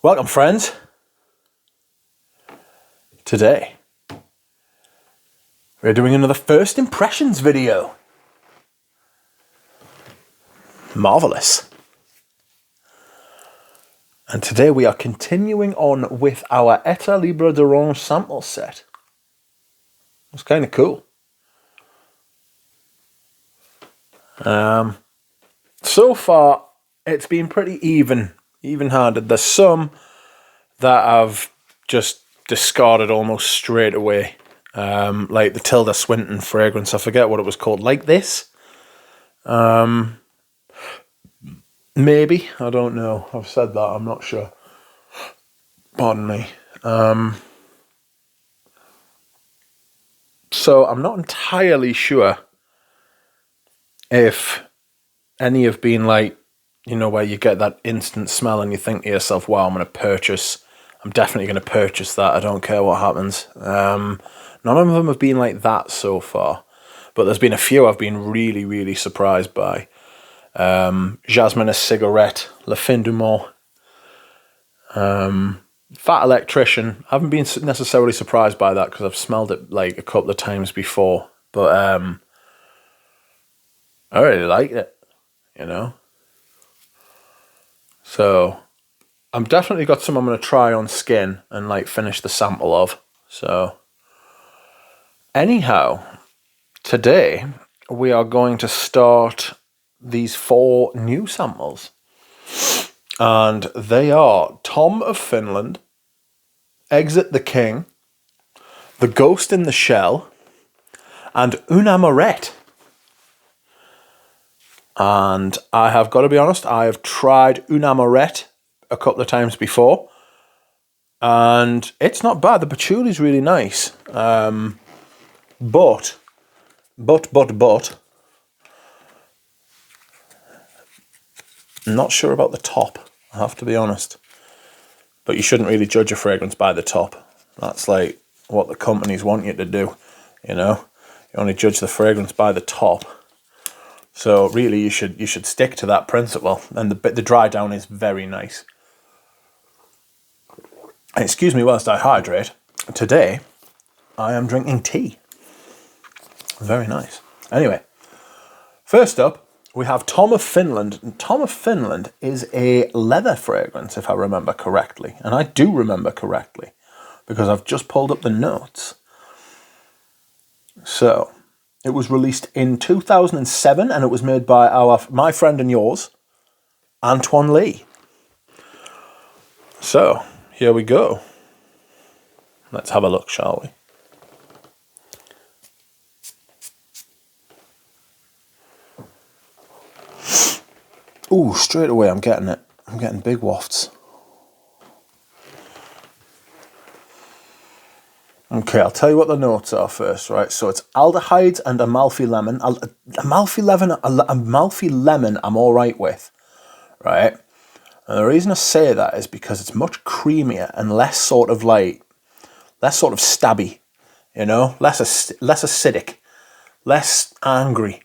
Welcome, friends. Today, we're doing another first impressions video. Marvelous. And today we are continuing on with our Etat Libre d'Orange sample set. It's kind of cool. So far, it's been pretty even-handed. There's some that I've just discarded almost straight away. Like the Tilda Swinton fragrance. I forget what it was called. Like this? Maybe. I don't know. I've said that. I'm not sure. Pardon me. So I'm not entirely sure if any have been like, you know, where you get that instant smell and you think to yourself, wow, I'm definitely going to purchase that. I don't care what happens. None of them have been like that so far, but there's been a few I've been really, really surprised by. Jasmine a Cigarette, Le Fin du Mont, Fat Electrician. I haven't been necessarily surprised by that because I've smelled it like a couple of times before, but I really liked it, you know. So I'm definitely got some I'm going to try on skin and like finish the sample of. So anyhow, today we are going to start these 4 new samples. And they are Tom of Finland, Exit the King, The Ghost in the Shell, and Une Amourette. And I have got to be honest, I have tried Une Amourette a couple of times before, and it's not bad. The patchouli is really nice. But, I'm not sure about the top, I have to be honest. But you shouldn't really judge a fragrance by the top. That's like what the companies want you to do, you know. You only judge the fragrance by the top. So really, you should stick to that principle. And the dry down is very nice. And excuse me whilst I hydrate. Today, I am drinking tea. Very nice. Anyway, first up, we have Tom of Finland. And Tom of Finland is a leather fragrance, if I remember correctly. And I do remember correctly, because I've just pulled up the notes. So, it was released in 2007, and it was made by my friend and yours, Antoine Lee. So, here we go. Let's have a look, shall we? Ooh, straight away I'm getting it. I'm getting big wafts. Okay, I'll tell you what the notes are first, right? So it's aldehydes and Amalfi lemon. Amalfi lemon I'm all right with, right? And the reason I say that is because it's much creamier and less sort of stabby, you know? Less acidic, less angry.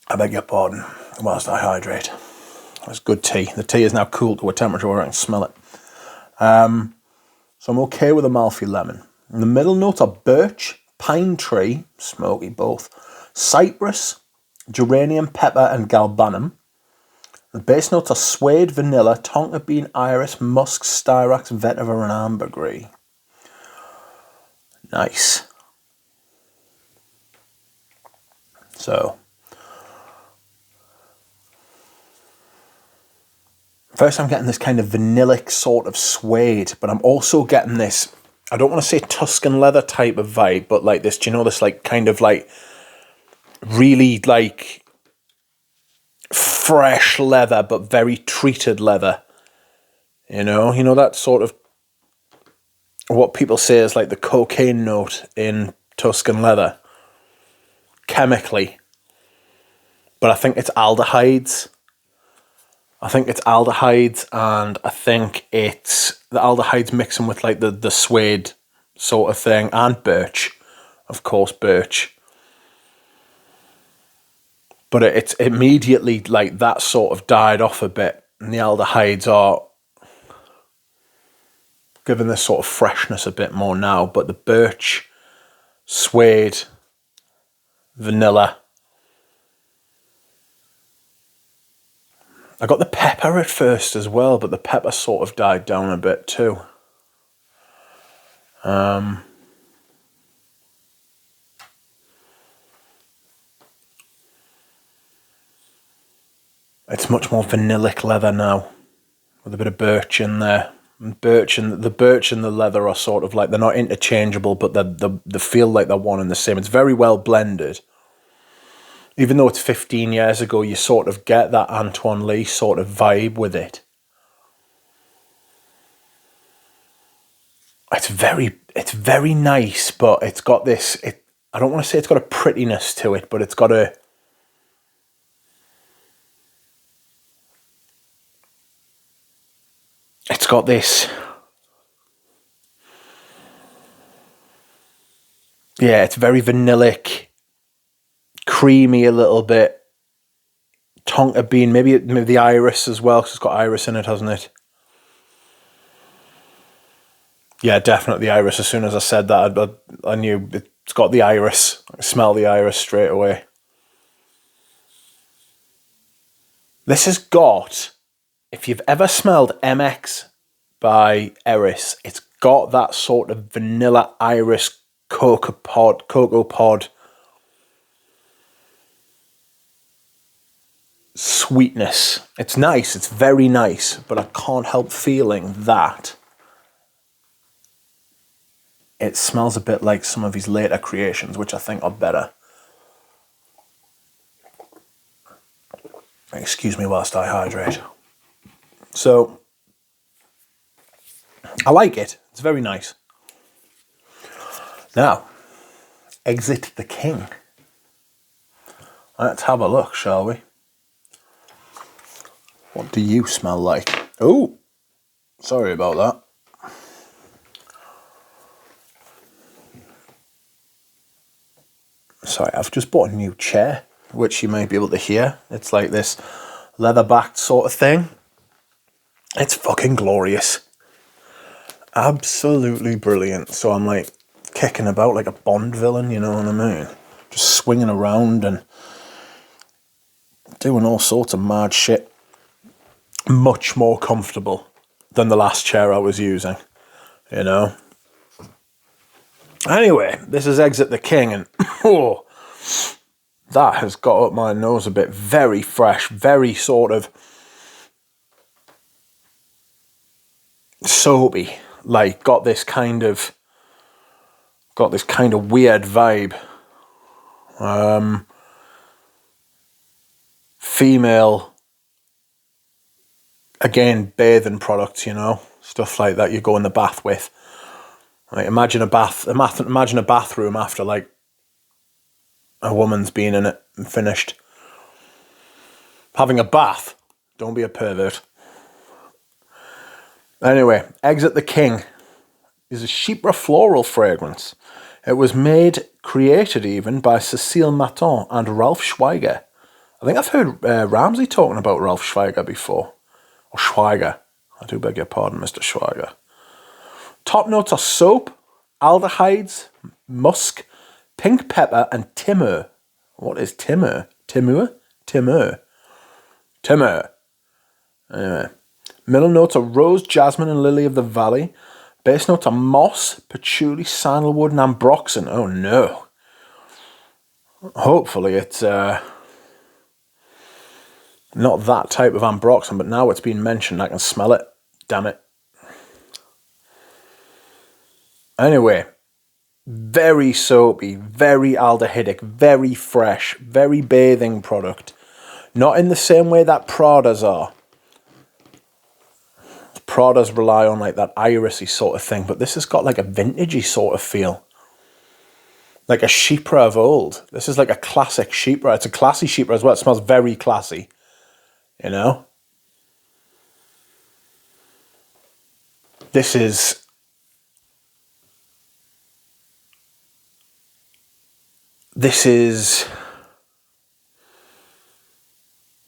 I beg your pardon, whilst I hydrate. That's good tea. The tea is now cooled to a temperature where I can smell it. So I'm okay with Amalfi lemon. And the middle notes are birch, pine tree, smoky both, cypress, geranium, pepper, and galbanum. The base notes are suede, vanilla, tonka bean, iris, musk, styrax, vetiver, and ambergris. Nice. So, first I'm getting this kind of vanillic sort of suede, but I'm also getting this, I don't want to say Tuscan leather type of vibe, but like this, do you know, this like kind of like really like fresh leather, but very treated leather. You know that sort of what people say is like the cocaine note in Tuscan leather, chemically. But I think it's aldehydes. And I think it's the aldehydes mixing with like the suede sort of thing, and birch, of course, birch. But it's immediately like that sort of died off a bit. and the aldehydes are giving this sort of freshness a bit more now, but the birch, suede, vanilla. I got the pepper at first as well, but the pepper sort of died down a bit too. It's much more vanillic leather now, with a bit of birch in there. The birch and the leather are sort of like, they're not interchangeable, but they feel like they're one and the same. It's very well blended. Even though it's 15 years ago, you sort of get that Antoine Lee sort of vibe with it. It's very nice, but it's got this, I don't want to say it's got a prettiness to it, but it's got this, yeah, it's very vanillic, creamy a little bit, tonka bean, maybe the iris as well, because it's got iris in it, hasn't it? Yeah, definitely the iris. As soon as I said that, I knew it's got the iris. I smell the iris straight away. This has got, if you've ever smelled MX by Eris, it's got that sort of vanilla iris cocoa pod sweetness. It's nice, it's very nice, but I can't help feeling that it smells a bit like some of his later creations, which I think are better. Excuse me whilst I hydrate. So, I like it. It's very nice. Now, Exit the King. Let's have a look, shall we? What do you smell like? Oh, sorry about that. Sorry, I've just bought a new chair, which you may be able to hear. It's like this leather-backed sort of thing. It's fucking glorious. Absolutely brilliant. So I'm like kicking about like a Bond villain, you know what I mean? Just swinging around and doing all sorts of mad shit. Much more comfortable than the last chair I was using, you know? Anyway, this is Exit the King, and oh, that has got up my nose a bit. Very fresh, very sort of soapy. Like, got this kind of weird vibe. Female, again, bathing products, you know, stuff like that you go in the bath with. Like, imagine a bathroom after like a woman's been in it and finished. Having a bath. Don't be a pervert. Anyway, Exit the King is a chypre floral fragrance. It was created even by Cécile Maton and Ralph Schweiger. I think I've heard Ramsey talking about Ralph Schweiger before. Or Schweiger. I do beg your pardon, Mr. Schweiger. Top notes are soap, aldehydes, musk, pink pepper, and timur. What is timur? Timur? Anyway. Middle notes are rose, jasmine, and lily of the valley. Base notes are moss, patchouli, sandalwood, and ambroxan. Oh no. Hopefully it's not that type of ambroxan, but now it's been mentioned, I can smell it. Damn it. Anyway, very soapy, very aldehydic, very fresh, very bathing product. Not in the same way that Prada's are. Prada's rely on like that irisy sort of thing, but this has got like a vintagey sort of feel. Like a chypre of old. This is like a classic chypre. It's a classy chypre as well. It smells very classy, you know? This is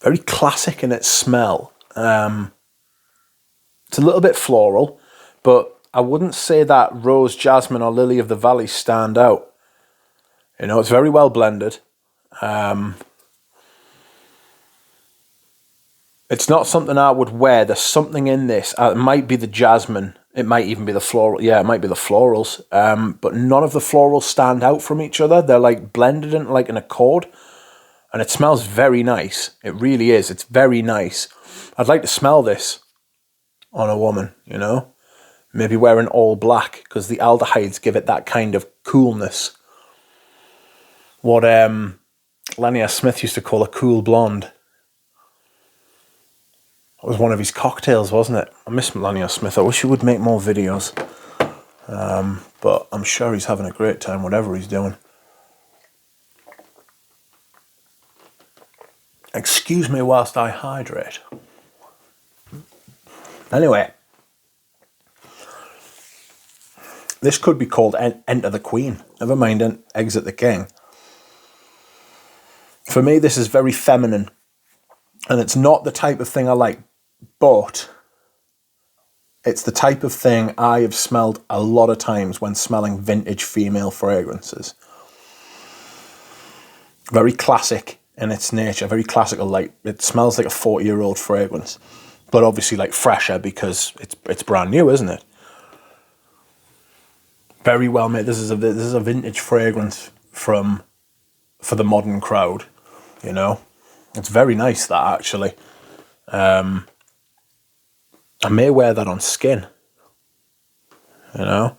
very classic in its smell. It's a little bit floral, but I wouldn't say that rose, jasmine, or lily of the valley stand out. You know, it's very well blended. It's not something I would wear. There's something in this. It might be the jasmine. It might even be the floral. Yeah, it might be the florals. But none of the florals stand out from each other. They're like blended in like an accord. And it smells very nice. It really is. It's very nice. I'd like to smell this on a woman, you know? Maybe wearing all black, because the aldehydes give it that kind of coolness. What Lanier Smith used to call a cool blonde. It was one of his cocktails, wasn't it? I miss Lanier Smith. I wish he would make more videos. But I'm sure he's having a great time, whatever he's doing. Excuse me whilst I hydrate. Anyway. This could be called Enter the Queen. Never mind Exit the King. For me, this is very feminine. And it's not the type of thing I like. But it's the type of thing I have smelled a lot of times when smelling vintage female fragrances. Very classic in its nature. Very classical. Like, it smells like a 40-year-old fragrance. But obviously like fresher because it's brand new, isn't it? Very well made. This is a vintage fragrance for the modern crowd, you know. It's very nice, that, actually. I may wear that on skin, you know.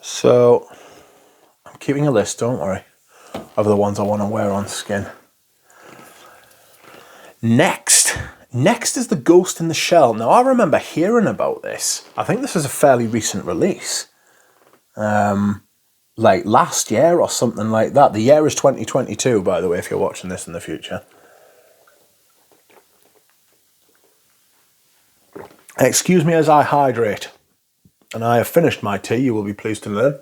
So I'm keeping a list, don't worry, of the ones I want to wear on skin. Next is the Ghost in the Shell. Now, I remember hearing about this. I think this is a fairly recent release. Like last year or something like that. The year is 2022, by the way, if you're watching this in the future. Excuse me as I hydrate. And I have finished my tea, you will be pleased to learn.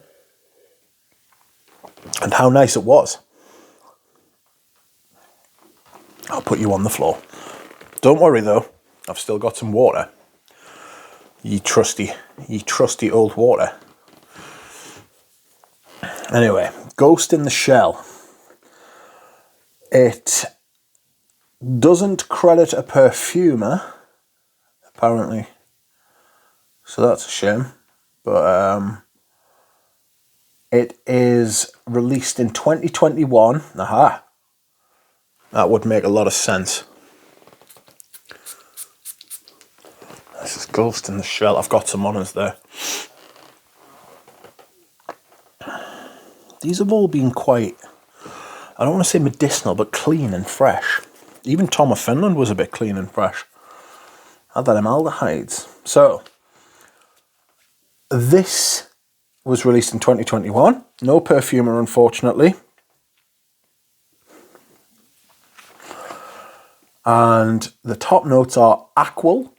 And how nice it was. I'll put you on the floor. Don't worry though, I've still got some water. Ye trusty old water. Anyway, Ghost in the Shell. It doesn't credit a perfumer, apparently. So that's a shame. But it is released in 2021. Aha. That would make a lot of sense. This is Ghost in the Shell. I've got some honors there. These have all been quite, I don't want to say medicinal, but clean and fresh. Even Tom of Finland was a bit clean and fresh. Had that aldehydes. So, this was released in 2021. No perfumer, unfortunately. And the top notes are aquil,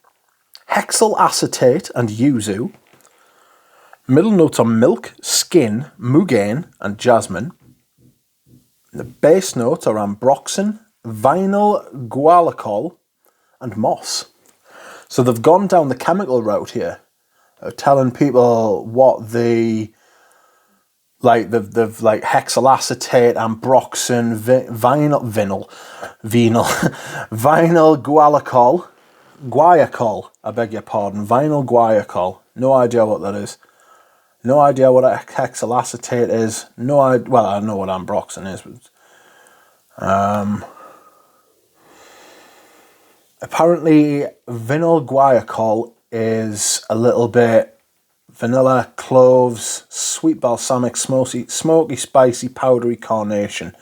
hexyl acetate and yuzu. Middle notes are milk, skin, mugain and jasmine. The base notes are ambroxan, vinyl guaiacol and moss. So they've gone down the chemical route here, telling people what they've like hexyl acetate, ambroxan, vinyl guaiacol, I beg your pardon, vinyl guaiacol. No idea what that is. No idea what hexyl acetate is. Well, I know what ambroxan is, but apparently vinyl guaiacol is a little bit vanilla, cloves, sweet balsamic, smoky, spicy, powdery carnation.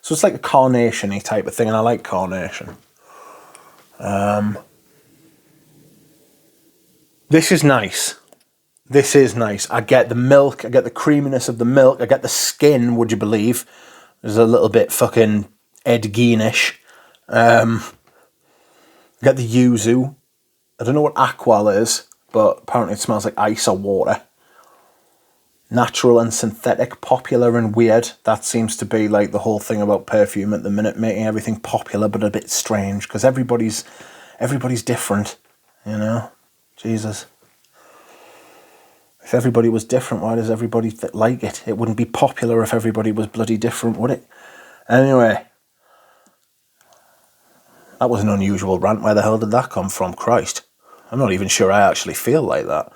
So it's like a carnation-y type of thing, and I like carnation. This is nice. This is nice. I get the milk, I get the creaminess of the milk, I get the skin, would you believe? There's a little bit fucking Ed Gein-ish. I get the yuzu. I don't know what aqual is, but apparently it smells like ice or water. natural and synthetic, popular and weird. That seems to be like the whole thing about perfume at the minute, making everything popular but a bit strange, because everybody's different, you know? Jesus. If everybody was different, why does everybody like it? It wouldn't be popular if everybody was bloody different, would it? Anyway, that was an unusual rant. Where the hell did that come from? Christ. I'm not even sure I actually feel like that.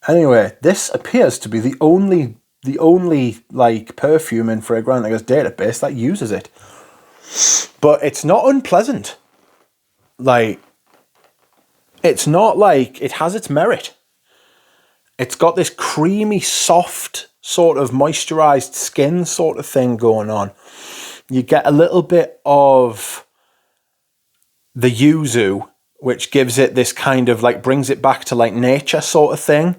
Anyway, this appears to be the only like perfume in Fragrantica's database that uses it. But it's not unpleasant. Like, it's not like, it has its merit. It's got this creamy, soft, sort of moisturized skin sort of thing going on. You get a little bit of the yuzu, which gives it this kind of like, brings it back to like nature sort of thing.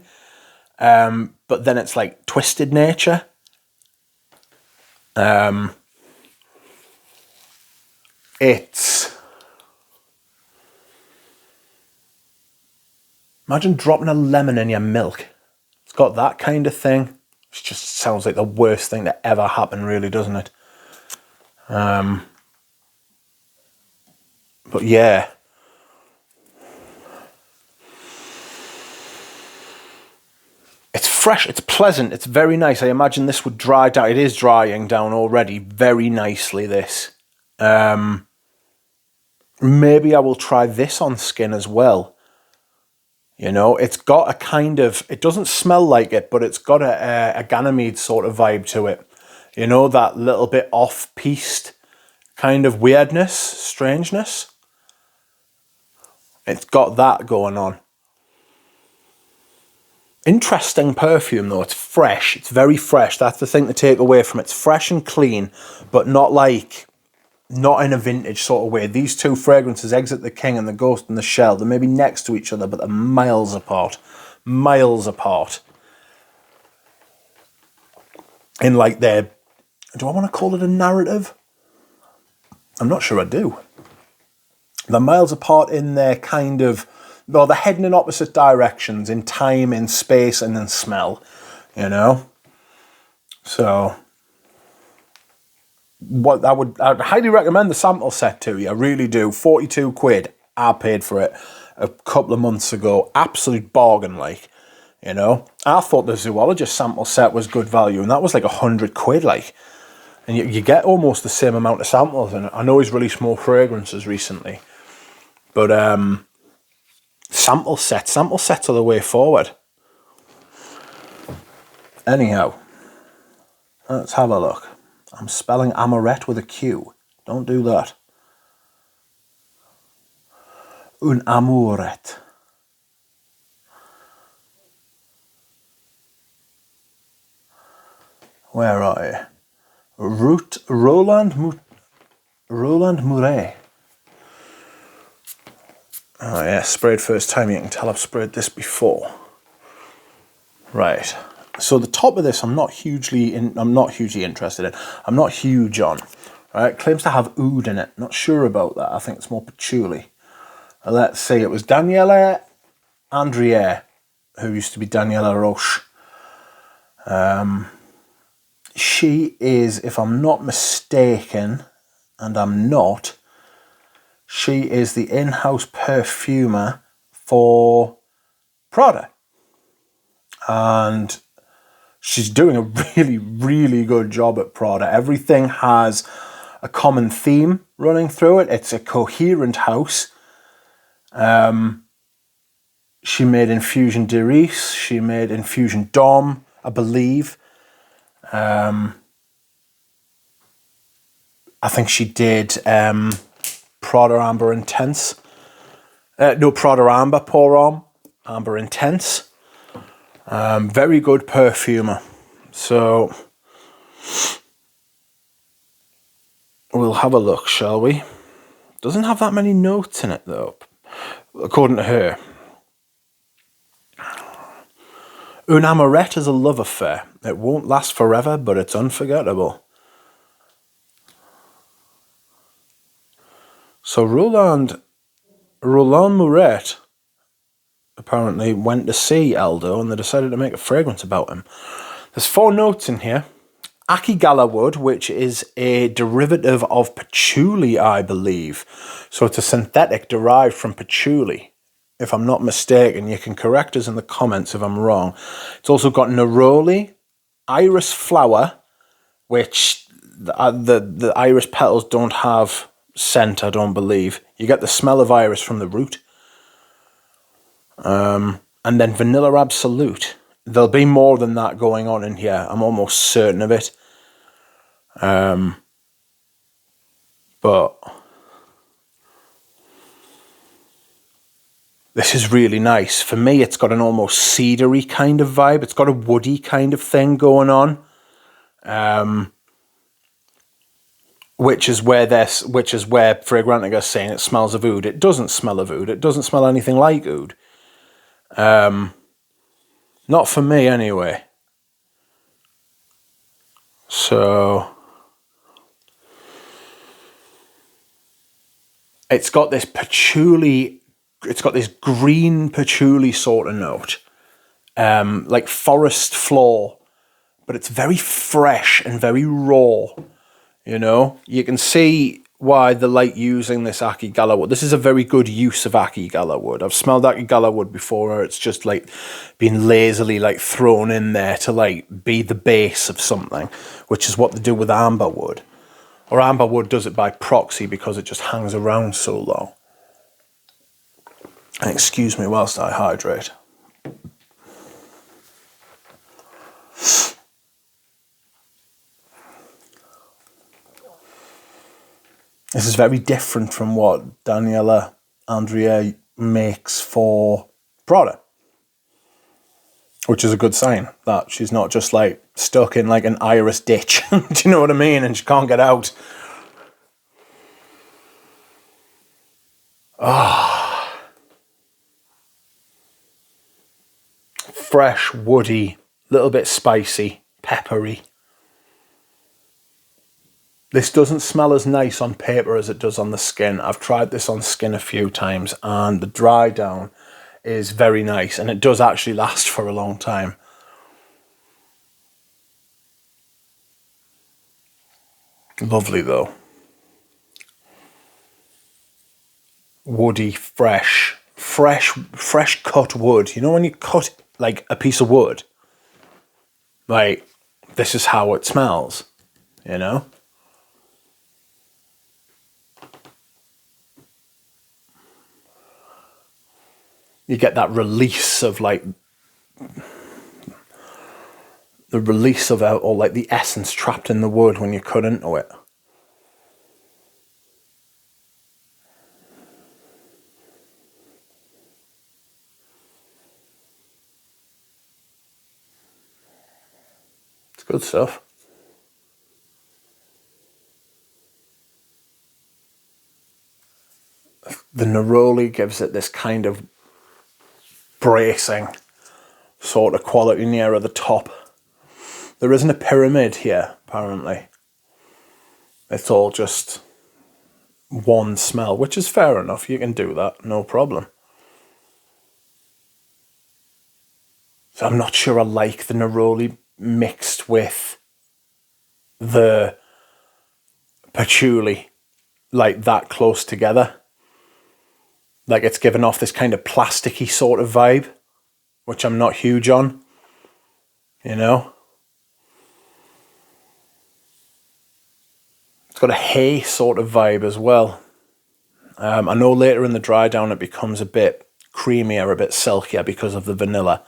But then it's like twisted nature. Imagine dropping a lemon in your milk. It's got that kind of thing. It just sounds like the worst thing that ever happened, really, doesn't it? But yeah. It's fresh, it's pleasant, it's very nice. I imagine this would dry down. It is drying down already very nicely, this. Maybe I will try this on skin as well. You know, it's got a kind of, it doesn't smell like it, but it's got a Ganymede sort of vibe to it. You know, that little bit off-piste kind of weirdness, strangeness. It's got that going on. Interesting perfume though. It's fresh. It's very fresh. That's the thing to take away from it. It's fresh and clean, but not in a vintage sort of way. These two fragrances, Exit the King and the Ghost in the Shell, they're maybe next to each other, but they're miles apart. Miles apart. In like their, do I want to call it a narrative? I'm not sure I do. They're miles apart in their kind of, well, they're heading in opposite directions in time, in space, and in smell, you know? So, I'd highly recommend the sample set to you. I really do. 42 quid. I paid for it a couple of months ago. Absolute bargain, like, you know? I thought the Zoologist sample set was good value, and that was like 100 quid, like. And you get almost the same amount of samples, and I know he's released more fragrances recently. But, sample sets are the way forward. Anyhow, let's have a look. I'm spelling Amourette with a Q. Don't do that. Une Amourette. Where are you? Roland Mouret. Oh yeah, sprayed first time. You can tell I've sprayed this before. Right. So the top of this, I'm not hugely interested in. I'm not huge on. Right. Claims to have oud in it. Not sure about that. I think it's more patchouli. Let's see. It was Daniela Andrier, who used to be Daniela Roche. She is, if I'm not mistaken, and I'm not, she is the in-house perfumer for Prada. And she's doing a really, really good job at Prada. Everything has a common theme running through it. It's a coherent house. She made Infusion d'Iris. She made Infusion Dom, I believe. I think she did Prada Amber Intense. No, Prada Amber Pour Homme. Amber Intense. Very good perfumer. So we'll have a look, shall we? Doesn't have that many notes in it though, according to her. Une Amourette is a love affair. It won't last forever, but it's unforgettable. So Roland Mouret apparently went to see ELDO and they decided to make a fragrance about him. There's 4 notes in here. Akigala wood, which is a derivative of patchouli, I believe. So it's a synthetic derived from patchouli, if I'm not mistaken. You can correct us in the comments if I'm wrong. It's also got neroli, iris flower, which the iris petals don't have scent, I don't believe. You get the smell of iris from the root. And then vanilla absolute. There'll be more than that going on in here. I'm almost certain of it. But this is really nice. For me, it's got an almost cedary kind of vibe. It's got a woody kind of thing going on. Which is where Fragrantica is saying it smells of oud. It doesn't smell of oud. It doesn't smell anything like oud. Not for me, anyway. So it's got this patchouli. It's got this green patchouli sort of note, like forest floor, but it's very fresh and very raw. You know, you can see why they like using this Akigala wood. This is a very good use of Akigala wood. I've smelled Akigala wood before, where it's just like been lazily like thrown in there to like be the base of something, which is what they do with amber wood. Or amber wood does it by proxy because it just hangs around so long. And excuse me whilst I hydrate. This is very different from what Daniela Andrea makes for Prada, which is a good sign that she's not just like stuck in like an iris ditch. Do you know what I mean? And she can't get out. Ah, fresh, woody, little bit spicy, peppery. This doesn't smell as nice on paper as it does on the skin. I've tried this on skin a few times and the dry down is very nice and it does actually last for a long time. Lovely though. Woody, fresh cut wood. You know when you cut like a piece of wood? Like, this is how it smells, you know? You get that release of like the release of all like the essence trapped in the wood when you cut into it. It's good stuff. The neroli gives it this kind of bracing sort of quality near the top. There isn't a pyramid here, apparently. It's all just one smell, which is fair enough. You can do that, no problem. So I'm not sure I like the neroli mixed with the patchouli, like that close together. Like it's given off this kind of plasticky sort of vibe, which I'm not huge on, you know. It's got a hay sort of vibe as well. I know later in the dry down it becomes a bit creamier, a bit silkier because of the vanilla.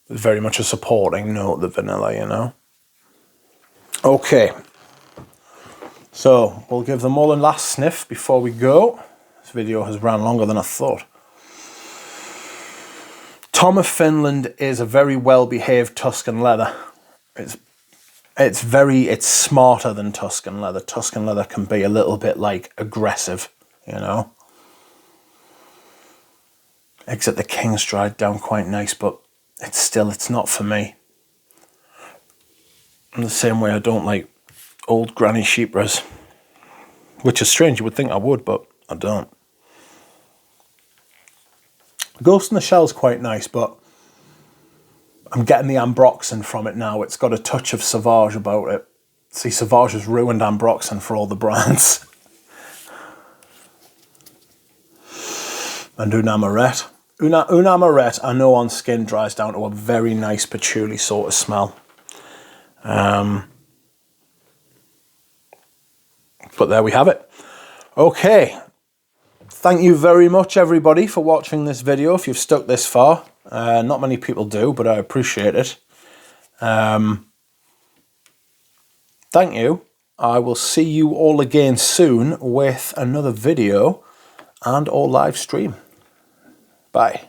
Very much a supporting note, the vanilla, you know. Okay. So, we'll give them all a last sniff before we go. This video has ran longer than I thought. Tom of Finland is a very well-behaved Tuscan leather. It's smarter than Tuscan leather. Tuscan leather can be a little bit like aggressive, you know. Exit the King's dried down quite nice, but it's not for me. In the same way I don't like old granny sheepras, which is strange. You would think I would, but I don't. Ghost in the Shell's quite nice, but I'm getting the Ambroxan from it now. It's got a touch of Sauvage about it. See, Sauvage has ruined Ambroxan for all the brands. And Une Amourette. Une Amourette, I know on skin dries down to a very nice patchouli sort of smell. But there we have it. Okay. Thank you very much, everybody, for watching this video. If you've stuck this far, not many people do, but I appreciate it. Thank you. I will see you all again soon with another video and or live stream. Bye.